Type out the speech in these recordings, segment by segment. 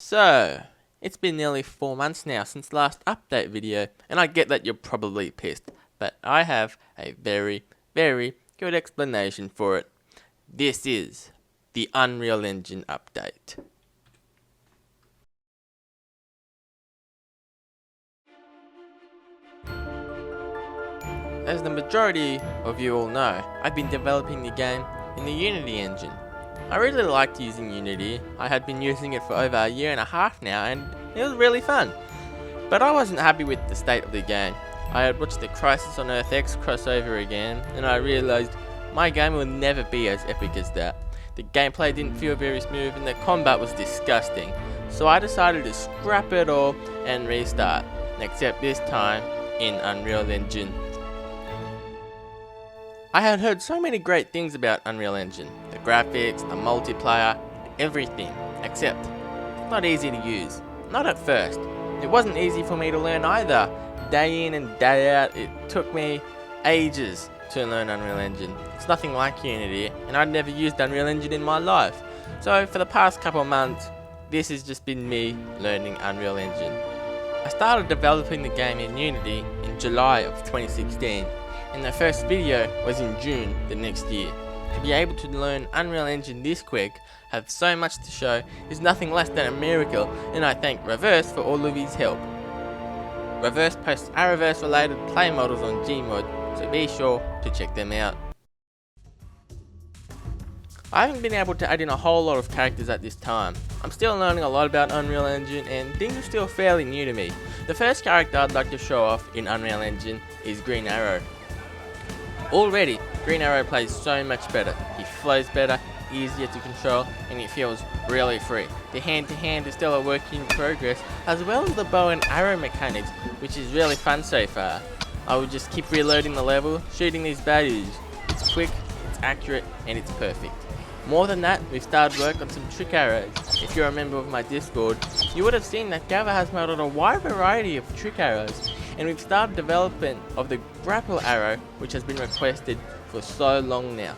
So, it's been nearly 4 months now since last update video, and I get that you're probably pissed, but I have a very, very good explanation for it. This is the Unreal Engine update. As the majority of you all know, I've been developing the game in the Unity engine. I really liked using Unity. I had been using it for over a year and a half now, and it was really fun. But I wasn't happy with the state of the game. I had watched the Crisis on Earth X crossover again, and I realised my game will never be as epic as that. The gameplay didn't feel very smooth and the combat was disgusting. So I decided to scrap it all and restart, except this time in Unreal Engine. I had heard so many great things about Unreal Engine. The graphics, the multiplayer, everything. Except, it's not easy to use. Not at first. It wasn't easy for me to learn either. Day in and day out, it took me ages to learn Unreal Engine. It's nothing like Unity, and I'd never used Unreal Engine in my life. So for the past couple of months, this has just been me learning Unreal Engine. I started developing the game in Unity in July of 2016, and the first video was in June the next year. To be able to learn Unreal Engine this quick, have so much to show, is nothing less than a miracle, and I thank Arrowverse for all of his help. Arrowverse posts Arrowverse related play models on Gmod, so be sure to check them out. I haven't been able to add in a whole lot of characters at this time. I'm still learning a lot about Unreal Engine and things are still fairly new to me. The first character I'd like to show off in Unreal Engine is Green Arrow. Already, Green Arrow plays so much better. He flows better, easier to control, and it feels really free. The hand-to-hand is still a work in progress, as well as the bow and arrow mechanics, which is really fun so far. I will just keep reloading the level, shooting these baddies. It's quick, it's accurate, and it's perfect. More than that, we've started work on some trick arrows. If you're a member of my Discord, you would have seen that Galva has modeled a wide variety of trick arrows, and we've started development of the grapple arrow, which has been requested for so long now.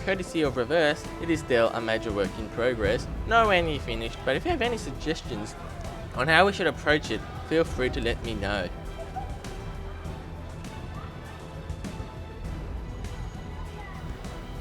Courtesy of Arrowverse, it is still a major work in progress, nowhere near finished, but if you have any suggestions on how we should approach it, feel free to let me know.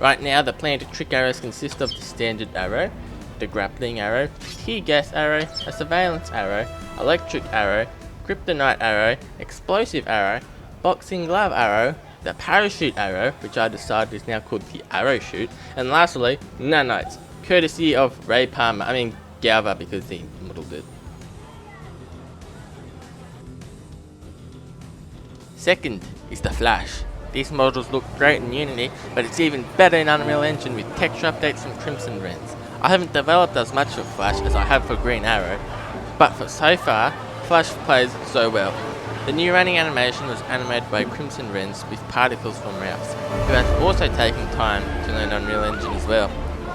Right now, the planned trick arrows consist of the standard arrow, the grappling arrow, tear gas arrow, a surveillance arrow, electric arrow, kryptonite arrow, explosive arrow, boxing glove arrow, the parachute arrow, which I decided is now called the arrow shoot, and lastly, nanites, courtesy of Galva, because he modeled it. Second is the flash. These models look great in Unity, but it's even better in Unreal Engine with texture updates from Crimson Wrens. I haven't developed as much of Flash as I have for Green Arrow, but for so far, Flash plays so well. The new running animation was animated by Crimson Wrens with particles from Ralphs, who has also taken time to learn Unreal Engine as well.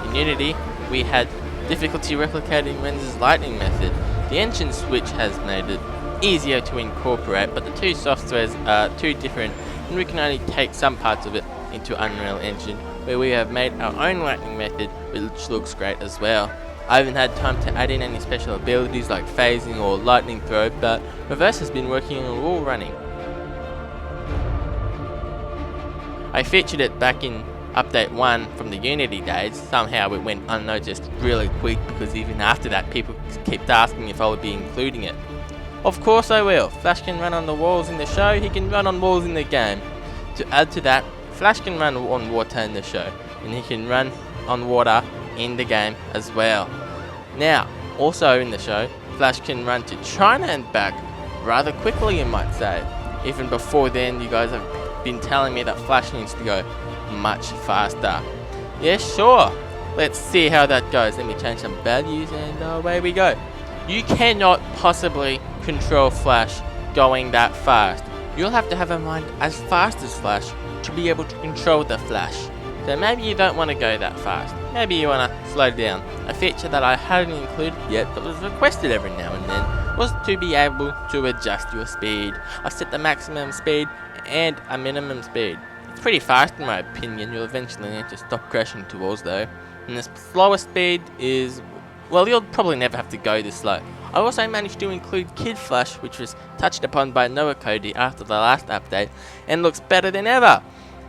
In Unity, we had difficulty replicating Wrens' lightning method. The engine switch has made it easier to incorporate, but the two softwares are too different, and we can only take some parts of it into Unreal Engine, where we have made our own lightning method, which looks great as well. I haven't had time to add in any special abilities like phasing or lightning throw, but Arrowverse has been working on all running. I featured it back in update 1 from the Unity days. Somehow it went unnoticed really quick, because even after that people kept asking if I would be including it. Of course I will. Flash can run on the walls in the show, he can run on walls in the game. To add to that, Flash can run on water in the show, and he can run on water in the game as well. Now, also in the show, Flash can run to China and back rather quickly, you might say. Even before then, you guys have been telling me that Flash needs to go much faster. Yeah, sure. Let's see how that goes. Let me change some values and away we go. You cannot possibly control Flash going that fast. You'll have to have a mind as fast as Flash to be able to control the Flash. So maybe you don't want to go that fast. Maybe you want to slow down. A feature that I hadn't included yet but was requested every now and then was to be able to adjust your speed. I set the maximum speed and a minimum speed. It's pretty fast in my opinion. You'll eventually need to stop crashing to walls though. And the slowest speed is Well, you'll probably never have to go this slow. I also managed to include Kid Flash, which was touched upon by Noah Cody after the last update, and looks better than ever.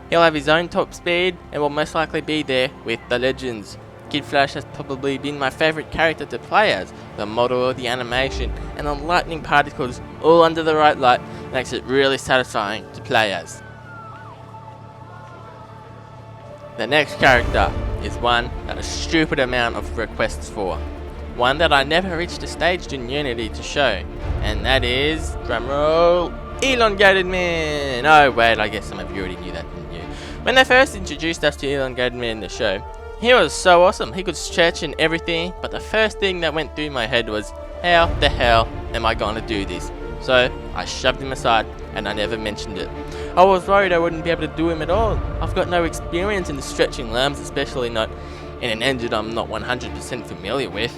He'll have his own top speed, and will most likely be there with the legends. Kid Flash has probably been my favourite character to play as. The model, the animation, and the lightning particles all under the right light makes it really satisfying to play as. The next character is one that a stupid amount of requests for. One that I never reached a stage in Unity to show, and that is, drumroll, Elongated Man! Oh wait, I guess some of you already knew that, didn't you? When they first introduced us to Elongated Man in the show, he was so awesome. He could stretch and everything, but the first thing that went through my head was, how the hell am I gonna do this? So I shoved him aside and I never mentioned it. I was worried I wouldn't be able to do him at all. I've got no experience in the stretching limbs, especially not in an engine I'm not 100% familiar with.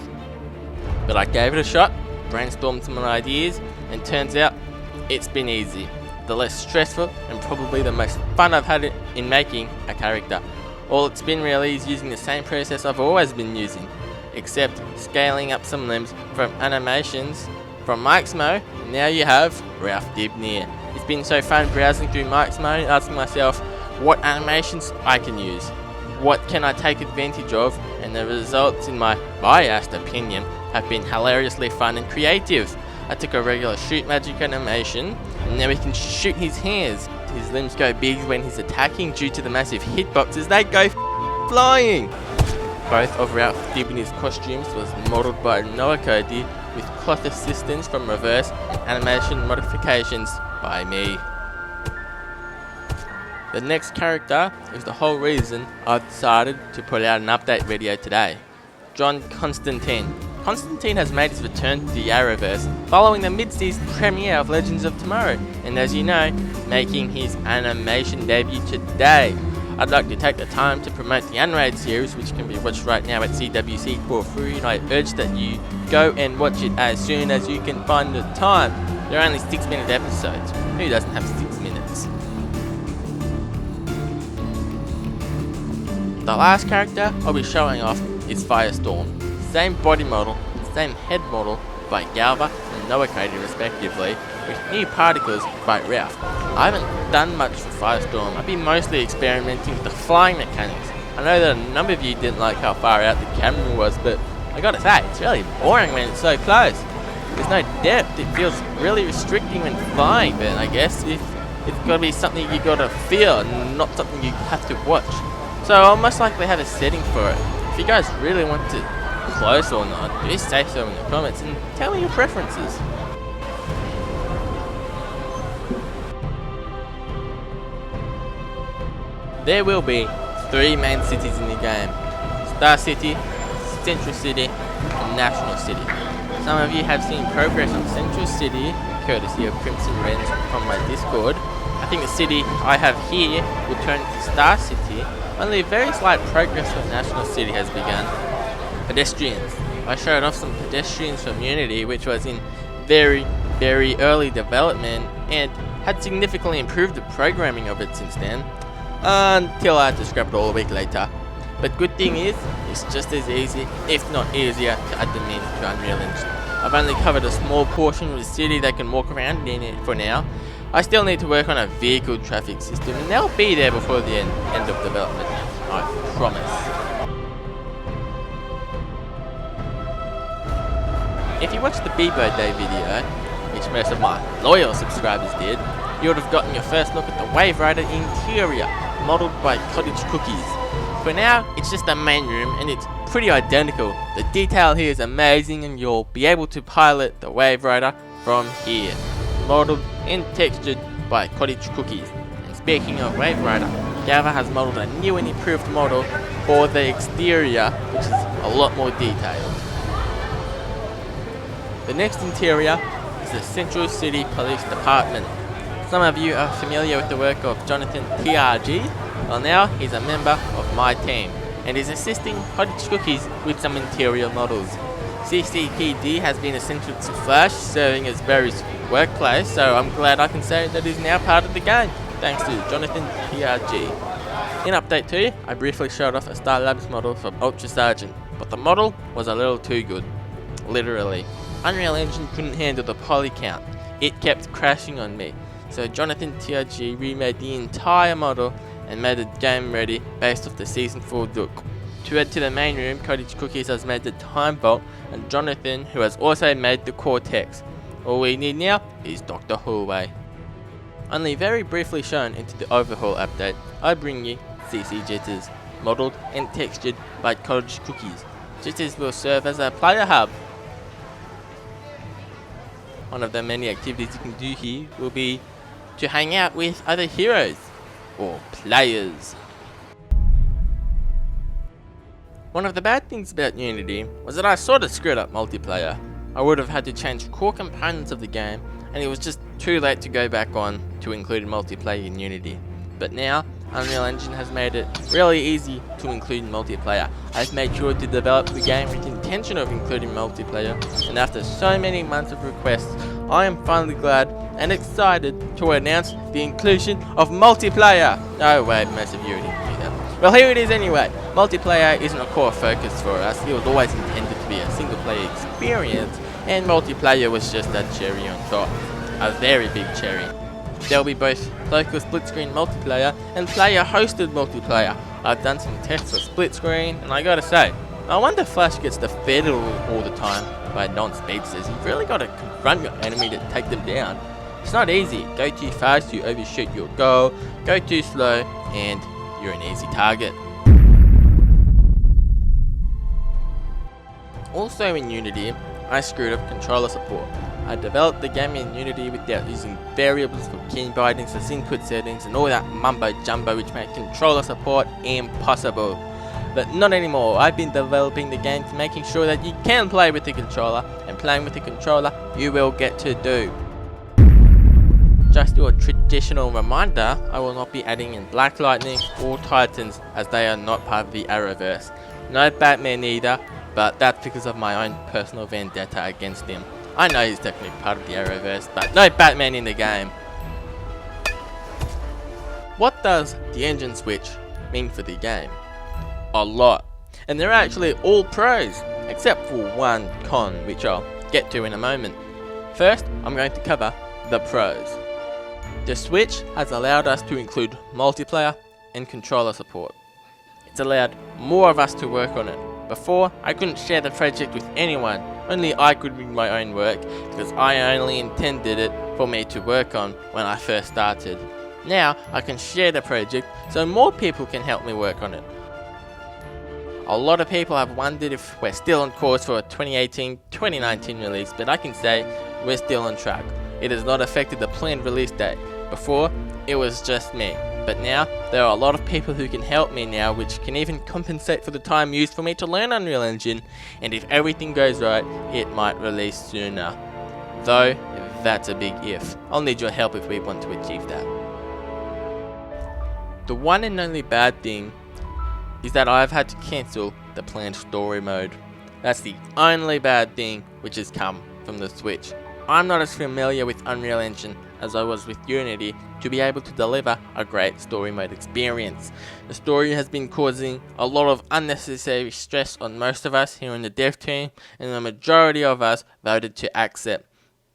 But I gave it a shot, brainstormed some ideas, and turns out it's been easy. The less stressful and probably the most fun I've had in making a character. All it's been really is using the same process I've always been using, except scaling up some limbs from animations from Mike's Mo. Now you have Ralph Dibney. It's been so fun browsing through Mike's Mo, asking myself what animations I can use, what can I take advantage of, and the results, in my biased opinion, have been hilariously fun and creative. I took a regular shoot magic animation, and now we can shoot his hands. His limbs go big when he's attacking due to the massive hitboxes. They go flying! Both of Ralph Dibney's costumes was modelled by Noah Cody with cloth assistance from Reverse and animation modifications by me. The next character is the whole reason I've decided to put out an update video today. John Constantine. Constantine has made his return to the Arrowverse following the mid-season premiere of Legends of Tomorrow, and as you know, making his animation debut today. I'd like to take the time to promote the Animators series, which can be watched right now at CWC for free, and I urge that you go and watch it as soon as you can find the time. They're only 6-minute episodes. Who doesn't have 6 minutes? The last character I'll be showing off is Firestorm. Same body model, same head model by Galva and Noah Cody respectively, with new particles by Ralph. I haven't done much for Firestorm. I've been mostly experimenting with the flying mechanics. I know that a number of you didn't like how far out the camera was, but I gotta say, it's really boring when it's so close. There's no depth, it feels really restricting when flying, but I guess if it's gotta be something you gotta feel and not something you have to watch. So I'll most likely have a setting for it. If you guys really want to close or not, just say so in the comments and tell me your preferences. There will be 3 main cities in the game: Star City, Central City, and National City. Some of you have seen progress on Central City, courtesy of Crimson Wrens from my Discord. I think the city I have here will turn to Star City. Only very slight progress on National City has begun. Pedestrians. I showed off some pedestrians from Unity, which was in very early development and had significantly improved the programming of it since then, until I had to scrap it all a week later. But good thing is, it's just as easy, if not easier, to add them in to Unreal Engine. I've only covered a small portion of the city they can walk around in it for now. I still need to work on a vehicle traffic system, and they'll be there before the end of development, I promise. If you watched the Bebo Day video, which most of my loyal subscribers did, you would have gotten your first look at the Wave Rider interior, modelled by Cottage Cookies. For now, it's just the main room and it's pretty identical. The detail here is amazing and you'll be able to pilot the Wave Rider from here. Modelled and textured by Cottage Cookies. And speaking of Wave Rider, Galva has modelled a new and improved model for the exterior, which is a lot more detailed. The next interior is the Central City Police Department. Some of you are familiar with the work of Jonathan TRG. Well, now he's a member of my team and is assisting Cottage Cookies with some interior models. CCPD has been essential to Flash, serving as Barry's workplace, so I'm glad I can say that he's now part of the game, thanks to Jonathan TRG. In Update 2, I briefly showed off a Star Labs model from Ultra Sergeant. but the model was a little too good. Literally. Unreal Engine couldn't handle the poly count. It kept crashing on me. So Jonathan TRG remade the entire model and made the game ready based off the Season 4 look. To add to the main room, Cottage Cookies has made the Time Vault, and Jonathan, who has also made the Cortex. All we need now is Dr. Hallway. Only very briefly shown into the overhaul update, I bring you CC Jitters, modelled and textured by Cottage Cookies. Jitters will serve as a player hub. One of the many activities you can do here will be to hang out with other heroes, or players. One of the bad things about Unity was that I sort of screwed up multiplayer. I would have had to change core components of the game, and it was just too late to go back on to include multiplayer in Unity. But now, Unreal Engine has made it really easy to include multiplayer. I've made sure to develop the game with the intention of including multiplayer, and after so many months of requests, I am finally glad and excited to announce the inclusion of multiplayer. Oh wait, most of you already knew that. Well, here it is anyway. Multiplayer isn't a core focus for us. It was always intended to be a single player experience, and multiplayer was just a cherry on top. A very big cherry. There'll be both local split screen multiplayer and player hosted multiplayer. I've done some tests for split screen, and I gotta say, I wonder if Flash gets defeated all the time by non-speedsters. You've really gotta confront your enemy to take them down. It's not easy. Go too fast, you overshoot your goal. Go too slow, and you're an easy target. Also in Unity, I screwed up controller support. I developed the game in Unity without using variables for key bindings as input settings and all that mumbo jumbo which made controller support impossible. But not anymore. I've been developing the game to making sure that you can play with the controller, and playing with the controller you will get to do. Just your traditional reminder, I will not be adding in Black Lightning or Titans as they are not part of the Arrowverse. No Batman either, but that's because of my own personal vendetta against him. I know he's technically part of the Arrowverse, but no Batman in the game. What does the engine switch mean for the game? A lot. And they're actually all pros, except for one con, which I'll get to in a moment. First, I'm going to cover the pros. The Switch has allowed us to include multiplayer and controller support. It's allowed more of us to work on it. Before, I couldn't share the project with anyone, only I could bring my own work, because I only intended it for me to work on when I first started. Now, I can share the project so more people can help me work on it. A lot of people have wondered if we're still on course for a 2018-2019 release, but I can say we're still on track. It has not affected the planned release date. Before, it was just me. But now, there are a lot of people who can help me now, which can even compensate for the time used for me to learn Unreal Engine, and if everything goes right, it might release sooner. Though, that's a big if. I'll need your help if we want to achieve that. The one and only bad thing is that I've had to cancel the planned story mode. That's the only bad thing which has come from the Switch. I'm not as familiar with Unreal Engine as I was with Unity to be able to deliver a great story mode experience. The story has been causing a lot of unnecessary stress on most of us here in the dev team, and the majority of us voted to accept.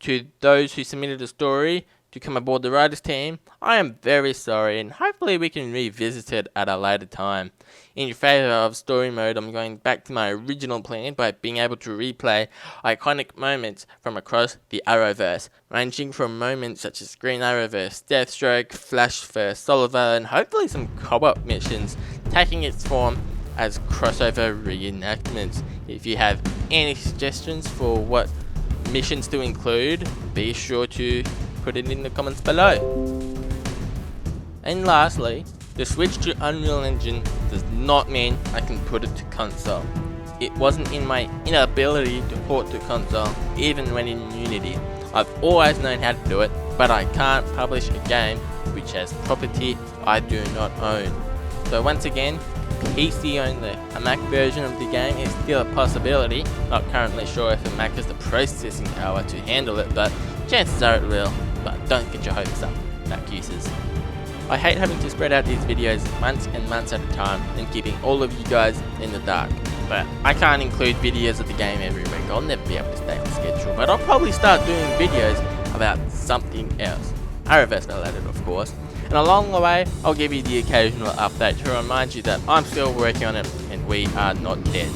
To those who submitted a story to come aboard the writers team, I am very sorry, and hopefully we can revisit it at a later time. In favour of story mode, I'm going back to my original plan by being able to replay iconic moments from across the Arrowverse, ranging from moments such as Green Arrowverse, Deathstroke, Flash vs. Oliver, and hopefully some co-op missions, taking its form as crossover reenactments. If you have any suggestions for what missions to include, be sure to put it in the comments below. And lastly, the switch to Unreal Engine does not mean I can put it to console. It wasn't in my inability to port to console, even when in Unity. I've always known how to do it, but I can't publish a game which has property I do not own. So once again, PC only. A Mac version of the game is still a possibility. Not currently sure if a Mac has the processing power to handle it, but chances are it will. But don't get your hopes up, Mac users. I hate having to spread out these videos months and months at a time and keeping all of you guys in the dark. But I can't include videos of the game every week. I'll never be able to stay on schedule. But I'll probably start doing videos about something else. Arrowverse related, of course. And along the way, I'll give you the occasional update to remind you that I'm still working on it and we are not dead.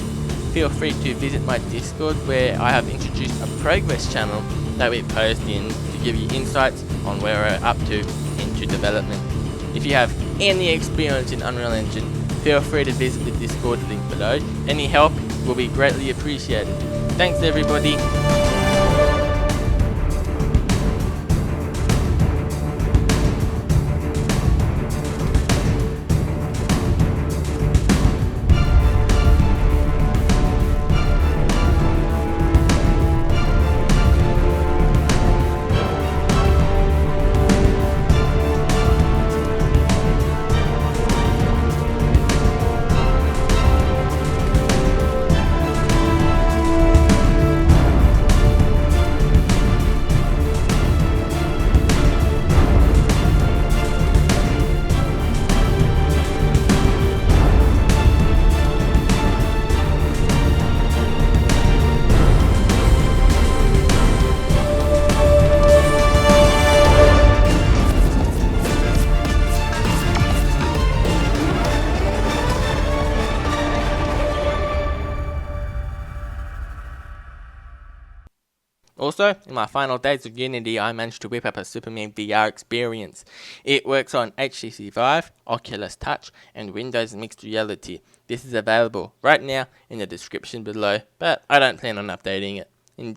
Feel free to visit my Discord, where I have introduced a progress channel that we post in to give you insights on where we're up to into development. If you have any experience in Unreal Engine, feel free to visit the Discord link below. Any help will be greatly appreciated. Thanks everybody. Also, in my final days of Unity, I managed to whip up a SupermanVR experience. It works on HTC Vive, Oculus Touch, and Windows Mixed Reality. This is available right now in the description below, but I don't plan on updating it.